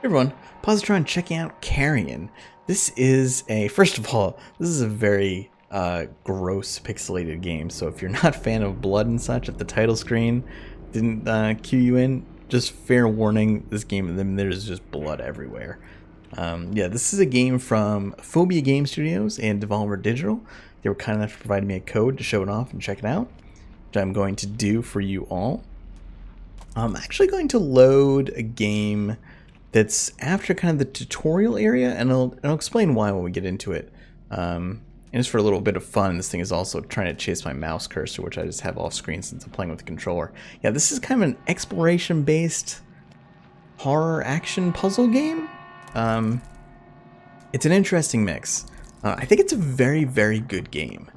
Everyone, Positron checking out CARRION. This is first of all, this is a very gross pixelated game, so if you're not a fan of blood and such, if the title screen didn't cue you in, just fair warning, this game, there's just blood everywhere. Yeah, this is a game from Phobia Game Studios and Devolver Digital. They were kind enough to provide me a code to show it off and check it out, which I'm going to do for you all. I'm actually going to load a game that's after kind of the tutorial area, and I'll explain why when we get into it. And just for a little bit of fun, this thing is also trying to chase my mouse cursor, which I just have off screen since I'm playing with the controller. Yeah, this is kind of an exploration-based horror action puzzle game. It's an interesting mix. I think it's a very, very good game.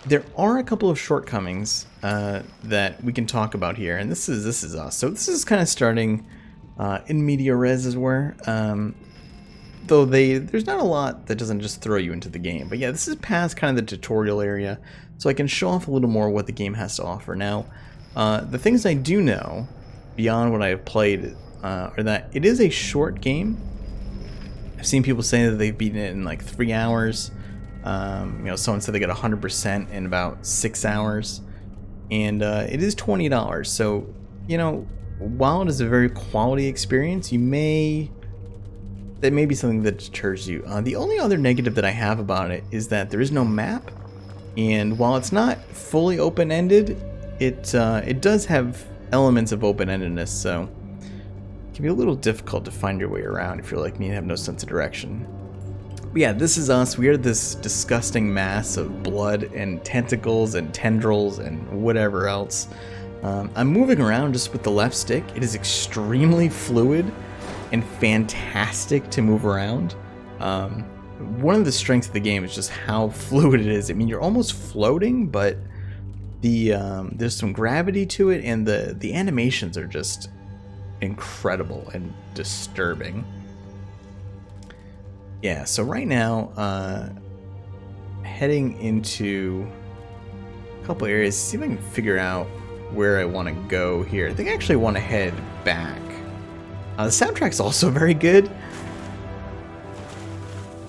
There are a couple of shortcomings that we can talk about here, and this is us. So this is kind of starting in media res, as it were. Though there's not a lot that doesn't just throw you into the game. But yeah, this is past kind of the tutorial area, so I can show off a little more what the game has to offer. Now, the things I do know, beyond what I have played, are that it is a short game. I've seen people say that they've beaten it in like 3 hours. You know, someone said they got 100% in about 6 hours. And it is $20, so, you know, while it is a very quality experience, that may be something that deters you. The only other negative that I have about it is that there is no map, and while it's not fully open-ended, it does have elements of open-endedness, so it can be a little difficult to find your way around if you're like me and have no sense of direction. But yeah, this is us. We are this disgusting mass of blood and tentacles and tendrils and whatever else. I'm moving around just with the left stick. It is extremely fluid and fantastic to move around. One of the strengths of the game is just how fluid it is. I mean, you're almost floating, but there's some gravity to it, and the animations are just incredible and disturbing. Yeah, so right now, heading into a couple areas, see if I can figure out where I want to go here. I think I actually want to head back. The soundtrack's also very good.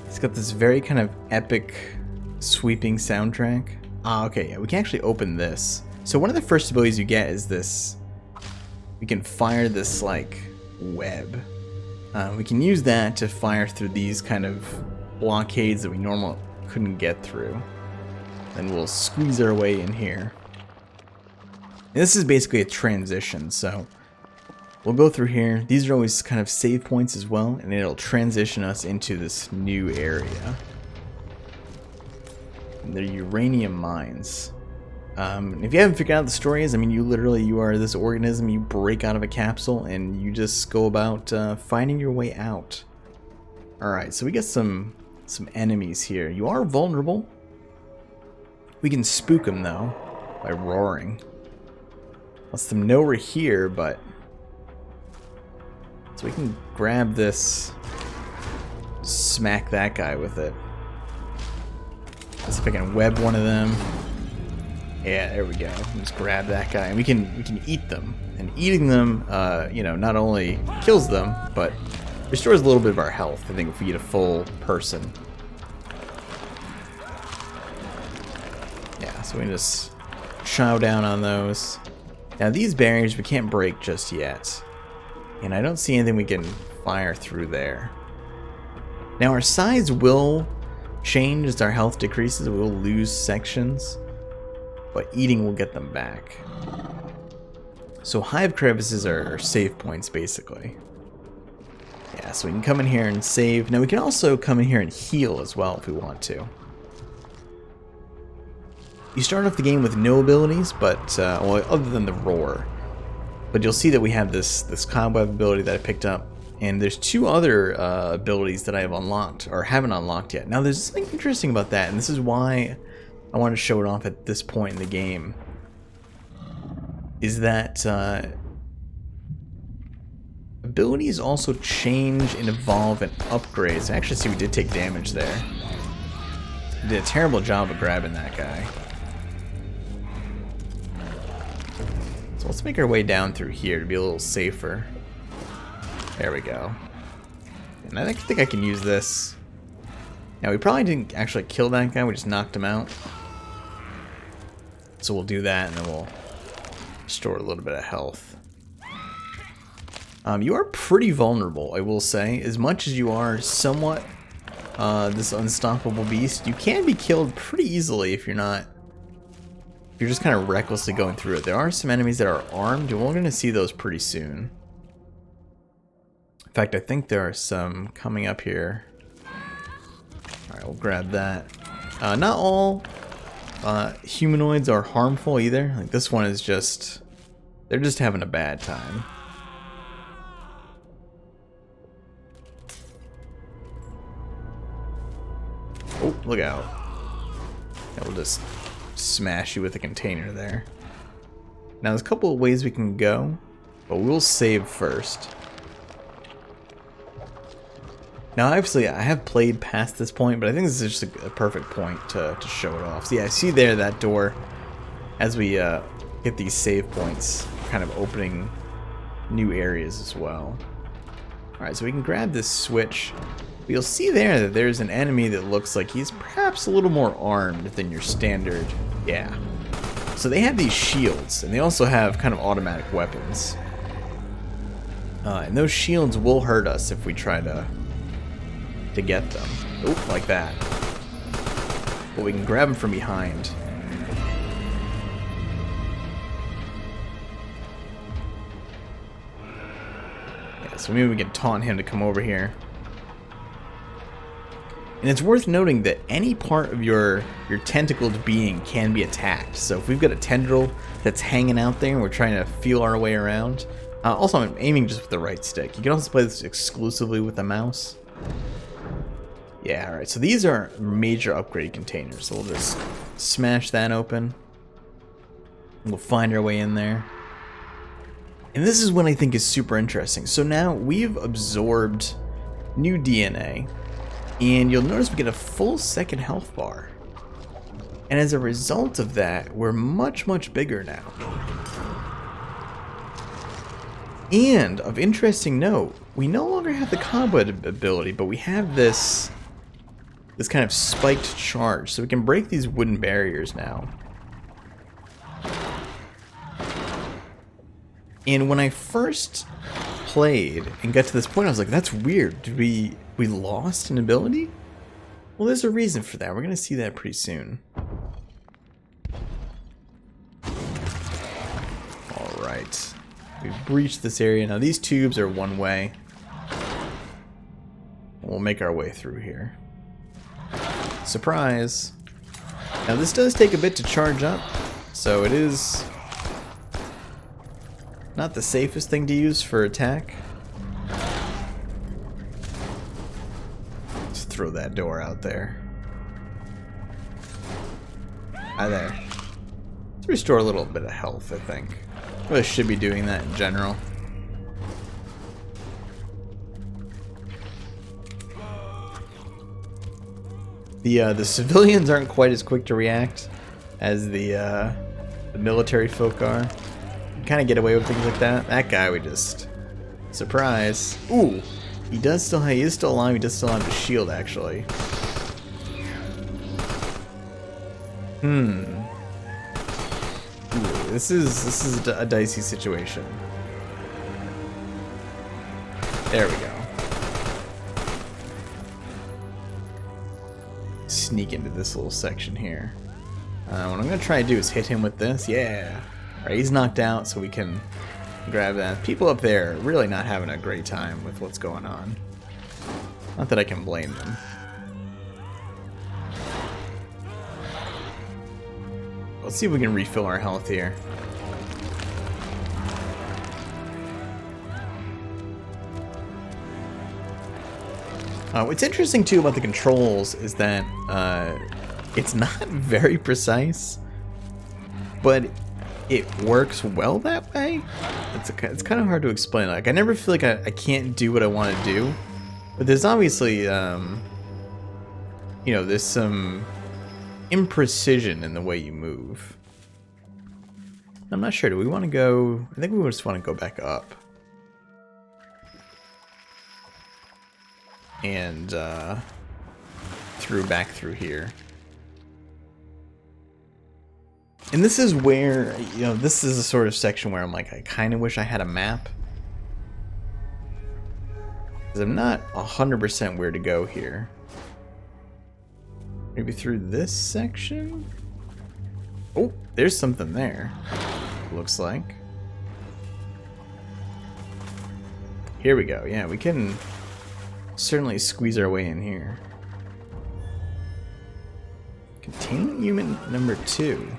It's got this very kind of epic, sweeping soundtrack. Okay, yeah, we can actually open this. So one of the first abilities you get is this. We can fire this, like, web. We can use that to fire through these kind of blockades that we normally couldn't get through. And we'll squeeze our way in here. And this is basically a transition, so we'll go through here. These are always kind of save points as well, and it'll transition us into this new area. And they're uranium mines. If you haven't figured out the story is, I mean, you are this organism, you break out of a capsule, and you just go about finding your way out. Alright, so we got some enemies here. You are vulnerable. We can spook them, though, by roaring. Lets them know we're here, but... So we can grab this, smack that guy with it. Let's see if I can web one of them. Yeah, there we go. Just grab that guy, and we can eat them. And eating them, you know, not only kills them, but restores a little bit of our health. I think if we eat a full person. Yeah, so we can just chow down on those. Now these barriers we can't break just yet. And I don't see anything we can fire through there. Now our size will change as our health decreases. We will lose sections. But eating will get them back. So hive crevices are save points, basically. Yeah, so we can come in here and save. Now we can also come in here and heal as well if we want to. You start off the game with no abilities, but well, other than the roar. But you'll see that we have this cobweb ability that I picked up, and there's 2 other abilities that I have unlocked or haven't unlocked yet. Now there's something interesting about that, and this is why I want to show it off at this point in the game. Is that abilities also change and evolve and upgrade. So actually, see, we did take damage there. We did a terrible job of grabbing that guy. So let's make our way down through here to be a little safer. There we go. And I think I can use this. Now, we probably didn't actually kill that guy, we just knocked him out. So we'll do that, and then we'll restore a little bit of health. You are pretty vulnerable, I will say. As much as you are somewhat this unstoppable beast, you can be killed pretty easily if you're not... If you're just kind of recklessly going through it. There are some enemies that are armed, and we're going to see those pretty soon. In fact, I think there are some coming up here. Alright, we'll grab that. Not all humanoids are harmful either. Like, this one is just... They're just having a bad time. Oh, look out. Yeah, we'll just smash you with a container there. Now, there's a couple of ways we can go, but we'll save first. Now, obviously, I have played past this point, but I think this is just a perfect point to show it off. So, yeah, I see there that door, as we get these save points, kind of opening new areas as well. Alright, so we can grab this switch. But you'll see there that there's an enemy that looks like he's perhaps a little more armed than your standard. Yeah. So they have these shields, and they also have kind of automatic weapons. And those shields will hurt us if we try to get them. Oop, like that. But we can grab them from behind. Yeah, so maybe we can taunt him to come over here. And it's worth noting that any part of your tentacled being can be attacked. So if we've got a tendril that's hanging out there and we're trying to feel our way around. Also, I'm aiming just with the right stick. You can also play this exclusively with the mouse. Yeah, alright. So these are major upgrade containers. So we'll just smash that open. We'll find our way in there. And this is what I think is super interesting. So now we've absorbed new DNA. And you'll notice we get a full second health bar. And as a result of that, we're much, much bigger now. And of interesting note, we no longer have the combat ability, but we have this kind of spiked charge. So we can break these wooden barriers now. And when I first played and got to this point, I was like, that's weird. Did we lost an ability? Well, there's a reason for that. We're going to see that pretty soon. Alright. We've breached this area. Now, these tubes are one way. We'll make our way through here. Surprise! Now, this does take a bit to charge up, so it is not the safest thing to use for attack. Let's throw that door out there. Hi there. Let's restore a little bit of health, I think. I should be doing that in general. The civilians aren't quite as quick to react as the military folk are. You kind of get away with things like that. That guy, we just... Surprise. Ooh! He is still alive, he does still have his shield, actually. Ooh, this is a dicey situation. There we go. Sneak into this little section here. What I'm going to try to do is hit him with this. Yeah! Alright, he's knocked out, so we can grab that. People up there are really not having a great time with what's going on. Not that I can blame them. Let's see if we can refill our health here. What's interesting too about the controls is that it's not very precise, but it works well that way. It's kind of hard to explain. Like, I never feel like I can't do what I want to do, but there's obviously you know, there's some imprecision in the way you move. I'm not sure. Do we want to go? I think we just want to go back up. and through back through here. And this is where, you know, this is a sort of section where I'm like, I kind of wish I had a map. Because I'm not 100% where to go here. Maybe through this section? Oh, there's something there. Looks like. Here we go. Yeah, we can certainly squeeze our way in here. Containment unit number 2.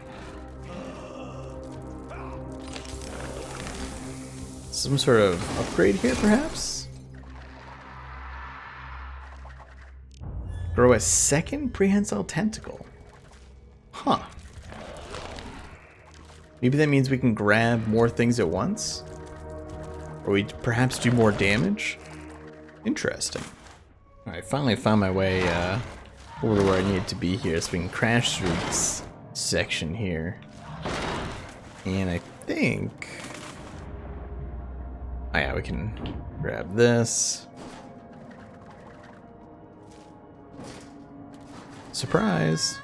Some sort of upgrade here, perhaps? Grow a second prehensile tentacle. Huh. Maybe that means we can grab more things at once? Or we perhaps do more damage? Interesting. Alright, finally found my way over to where I needed to be here, so we can crash through this section here. And I think... oh yeah, we can grab this. Surprise!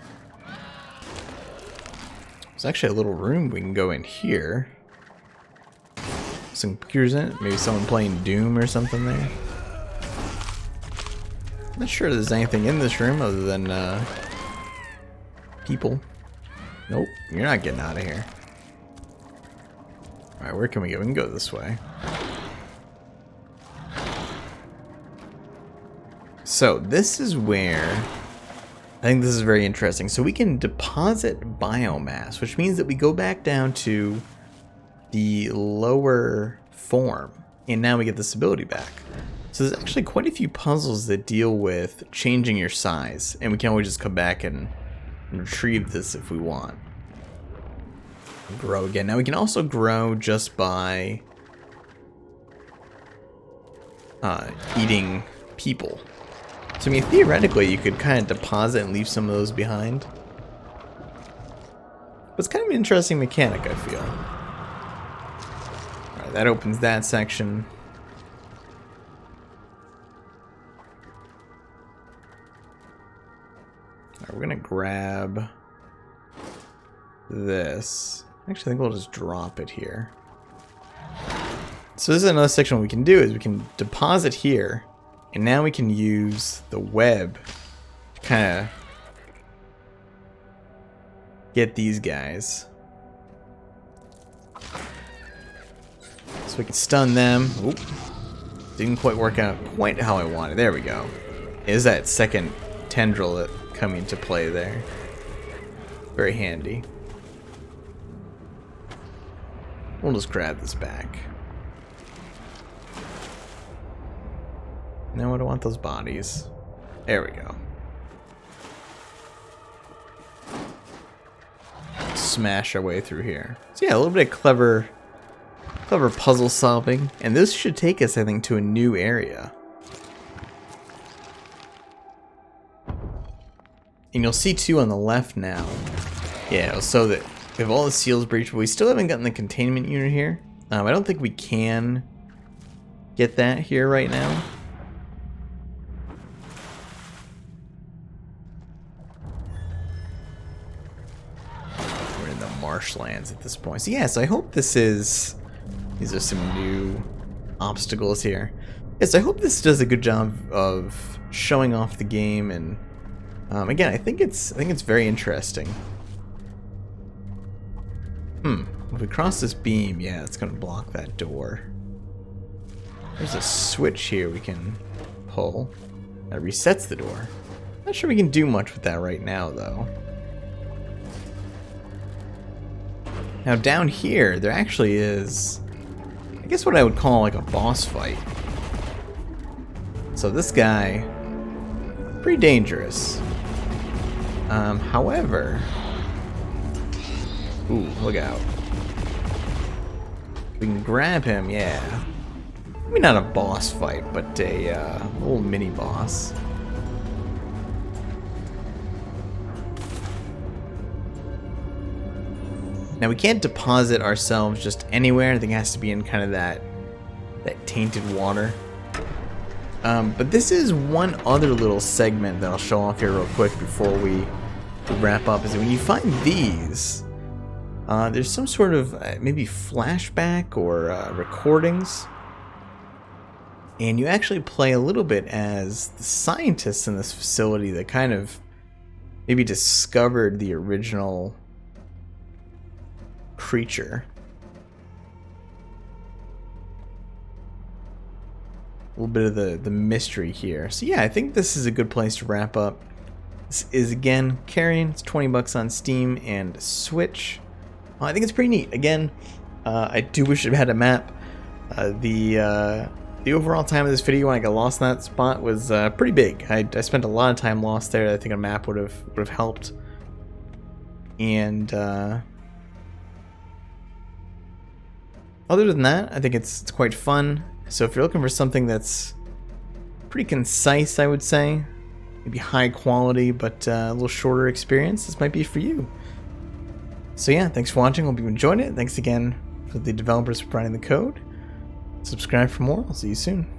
There's actually a little room we can go in here. Some computers in it. Maybe someone playing Doom or something there. Not sure there's anything in this room other than people. Nope, you're not getting out of here. Alright, where can we go? We can go this way. So this is where I think this is very interesting. So we can deposit biomass, which means that we go back down to the lower form, and now we get this ability back. So there's actually quite a few puzzles that deal with changing your size, and we can always just come back and retrieve this if we want. Grow again. Now we can also grow just by eating people. So I mean, theoretically, you could kind of deposit and leave some of those behind. But it's kind of an interesting mechanic, I feel. Alright, that opens that section. Alright, we're gonna grab this. Actually, I think we'll just drop it here. So this is another section. What we can do is we can deposit here. And now we can use the web to kind of get these guys. So we can stun them. Oop. Didn't quite work out quite how I wanted. There we go. Is that second tendril that coming into play there. Very handy. We'll just grab this back. Now I don't want those bodies. There we go. Smash our way through here. So yeah, a little bit of clever puzzle solving. And this should take us, I think, to a new area. And you'll see too on the left now. Yeah, so that we have all the seals breached, but we still haven't gotten the containment unit here. I don't think we can get that here right now. Marshlands at this point. So yes, I hope this is... these are some new obstacles here. Yes, I hope this does a good job of showing off the game, and again, I think it's very interesting. If we cross this beam, yeah, it's gonna block that door. There's a switch here we can pull that resets the door. Not sure we can do much with that right now, though. Now down here, there actually is, I guess what I would call like a boss fight. So this guy, pretty dangerous. However, ooh, look out. We can grab him, yeah. Maybe not a boss fight, but a little mini boss. Now we can't deposit ourselves just anywhere. I think it has to be in kind of that tainted water. But this is one other little segment that I'll show off here real quick before we wrap up, is that when you find these, there's some sort of maybe flashback or recordings, and you actually play a little bit as the scientists in this facility that kind of maybe discovered the original creature. A little bit of the mystery here. So yeah, I think this is a good place to wrap up. This is, again, Carrion. It's 20 bucks on Steam and Switch. I think it's pretty neat. Again, I do wish it had a map. The overall time of this video when I got lost in that spot was pretty big. I spent a lot of time lost there. I think a map would have helped. And other than that, I think it's quite fun. So if you're looking for something that's pretty concise, I would say, maybe high quality but a little shorter experience, this might be for you. So yeah, thanks for watching. Hope you enjoyed it. Thanks again for the developers for providing the code. Subscribe for more. I'll see you soon.